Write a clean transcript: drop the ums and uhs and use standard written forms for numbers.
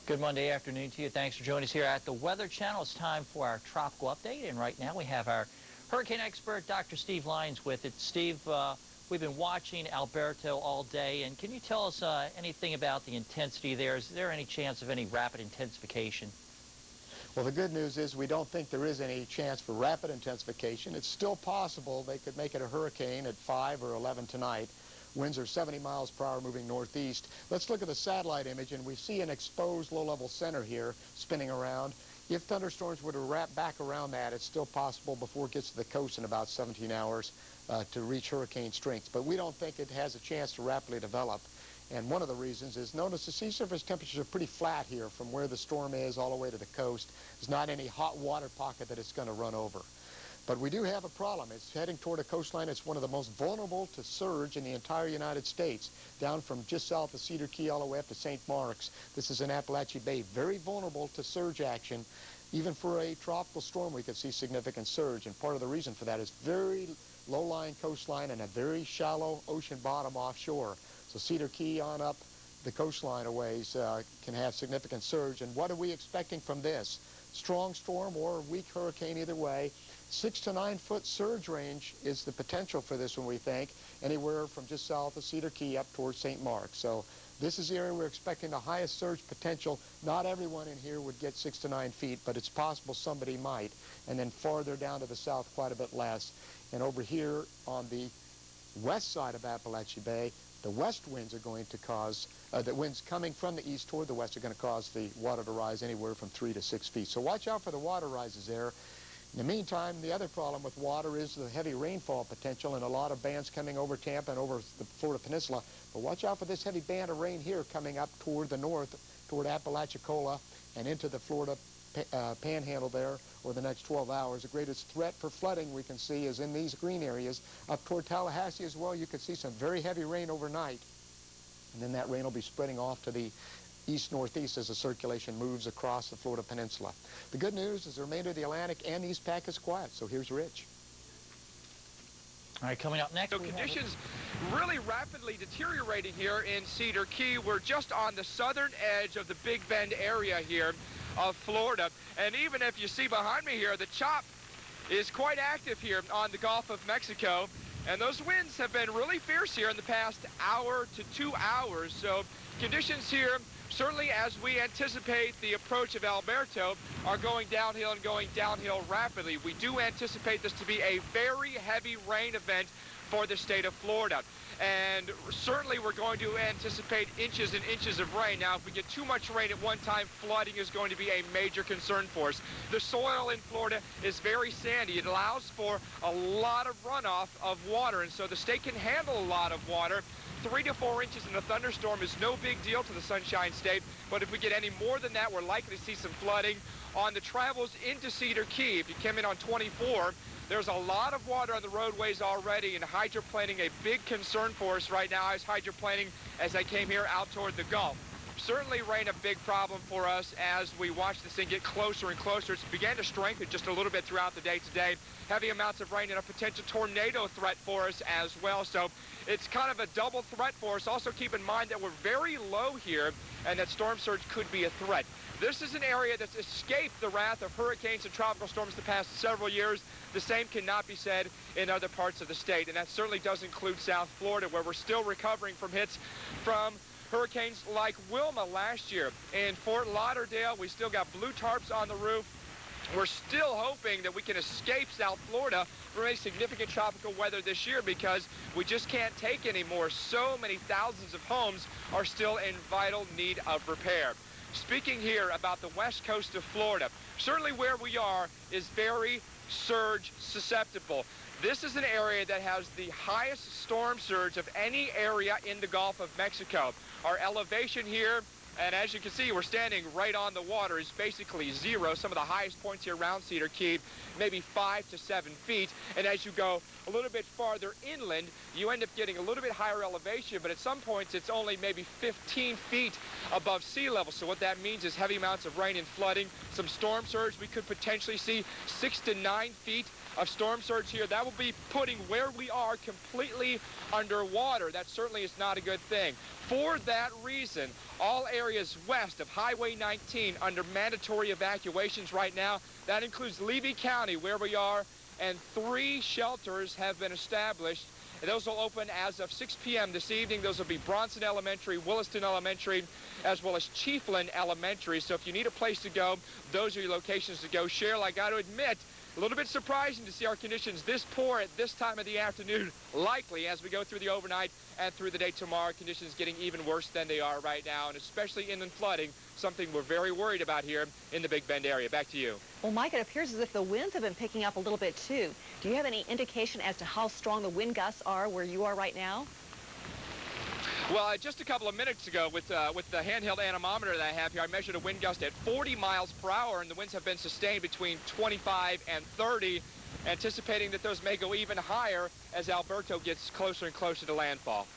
Good Monday afternoon to you. Thanks for joining us here at the Weather Channel. It's time for our tropical update, and right now we have our hurricane expert, Dr. Steve Lyons, with it. Steve, we've been watching Alberto all day, and can you tell us anything about the intensity there? Is there any chance of any rapid intensification? Well, the good news is we don't think there is any chance for rapid intensification. It's still possible they could make it a hurricane at 5 or 11 tonight. Winds are 70 miles per hour moving northeast. Let's look at the satellite image, and we see an exposed low-level center here spinning around. If thunderstorms were to wrap back around that, it's still possible before it gets to the coast in about 17 hours to reach hurricane strength. But we don't think it has a chance to rapidly develop. And one of the reasons is, notice the sea surface temperatures are pretty flat here from where the storm is all the way to the coast. There's not any hot water pocket that it's going to run over. But we do have a problem. It's heading toward a coastline. It's one of the most vulnerable to surge in the entire United States, down from just south of Cedar Key all the way up to St. Marks. This is in Appalachia Bay, very vulnerable to surge action. Even for a tropical storm, we could see significant surge, and part of the reason for that is very low-lying coastline and a very shallow ocean bottom offshore. So Cedar Key on up the coastline a ways can have significant surge. And what are we expecting from this? Strong storm or weak hurricane, either way. 6 to 9 foot surge range is the potential for this one, we think, anywhere from just south of Cedar Key up towards St. Marks. So this is the area we're expecting the highest surge potential. Not everyone in here would get 6 to 9 feet, but it's possible somebody might. And then farther down to the south, quite a bit less. And over here on the west side of Appalachia Bay, the west winds are going to cause, the winds coming from the east toward the west are going to cause the water to rise anywhere from 3 to 6 feet. So watch out for the water rises there. In the meantime, the other problem with water is the heavy rainfall potential, and a lot of bands coming over Tampa and over the Florida Peninsula. But watch out for this heavy band of rain here coming up toward the north, toward Apalachicola and into the Florida panhandle there over the next 12 hours. The greatest threat for flooding we can see is in these green areas. Up toward Tallahassee as well, you could see some very heavy rain overnight. And then that rain will be spreading off to the east-northeast as the circulation moves across the Florida Peninsula. The good news is the remainder of the Atlantic and the East Pack is quiet. So here's Rich. All right, coming up next. So conditions really rapidly deteriorating here in Cedar Key. We're just on the southern edge of the Big Bend area here of Florida. And even if you see behind me here, the chop is quite active here on the Gulf of Mexico. And those winds have been really fierce here in the past hour to 2 hours. So conditions here, certainly as we anticipate the approach of Alberto, are going downhill and going downhill rapidly. We do anticipate this to be a very heavy rain event for the state of Florida. And certainly we're going to anticipate inches and inches of rain. Now, if we get too much rain at one time, flooding is going to be a major concern for us. The soil in Florida is very sandy. It allows for a lot of runoff of water, and so the state can handle a lot of water. 3 to 4 inches in a thunderstorm is no big deal to the Sunshine State, but if we get any more than that, we're likely to see some flooding on the travels into Cedar Key. If you come in on 24, there's a lot of water on the roadways already, and hydroplaning a big concern for us right now. I was hydroplaning as I came here out toward the Gulf. Certainly rain a big problem for us as we watch this thing get closer and closer. It's began to strengthen just a little bit throughout the day today. Heavy amounts of rain and a potential tornado threat for us as well. So it's kind of a double threat for us. Also keep in mind that we're very low here and that storm surge could be a threat. This is an area that's escaped the wrath of hurricanes and tropical storms the past several years. The same cannot be said in other parts of the state, and that certainly does include South Florida, where we're still recovering from hits from hurricanes like Wilma last year. In Fort Lauderdale, we still got blue tarps on the roof. We're still hoping that we can escape South Florida from any significant tropical weather this year because we just can't take any more. So many thousands of homes are still in vital need of repair. Speaking here about the west coast of Florida, certainly where we are is very surge susceptible. This is an area that has the highest storm surge of any area in the Gulf of Mexico. Our elevation here, and as you can see, we're standing right on the water, is basically zero. Some of the highest points here around Cedar Key, maybe 5 to 7 feet. And as you go a little bit farther inland, you end up getting a little bit higher elevation, but at some points it's only maybe 15 feet above sea level. So what that means is heavy amounts of rain and flooding, some storm surge. We could potentially see 6 to 9 feet of storm surge here. That will be putting where we are completely underwater. That certainly is not a good thing. For that reason, all areas areas west of Highway 19 under mandatory evacuations right now. That includes Levy County, where we are, and 3 shelters have been established. And those will open as of 6 p.m. this evening. Those will be Bronson Elementary, Williston Elementary, as well as Chiefland Elementary. So if you need a place to go, those are your locations to go. Cheryl, I got to admit, a little bit surprising to see our conditions this poor at this time of the afternoon. Likely, as we go through the overnight and through the day tomorrow, conditions getting even worse than they are right now, and especially inland flooding, something we're very worried about here in the Big Bend area. Back to you. Well, Mike, it appears as if the winds have been picking up a little bit, too. Do you have any indication as to how strong the wind gusts are where you are right now? Well, just a couple of minutes ago with the handheld anemometer that I have here, I measured a wind gust at 40 miles per hour, and the winds have been sustained between 25 and 30, anticipating that those may go even higher as Alberto gets closer and closer to landfall.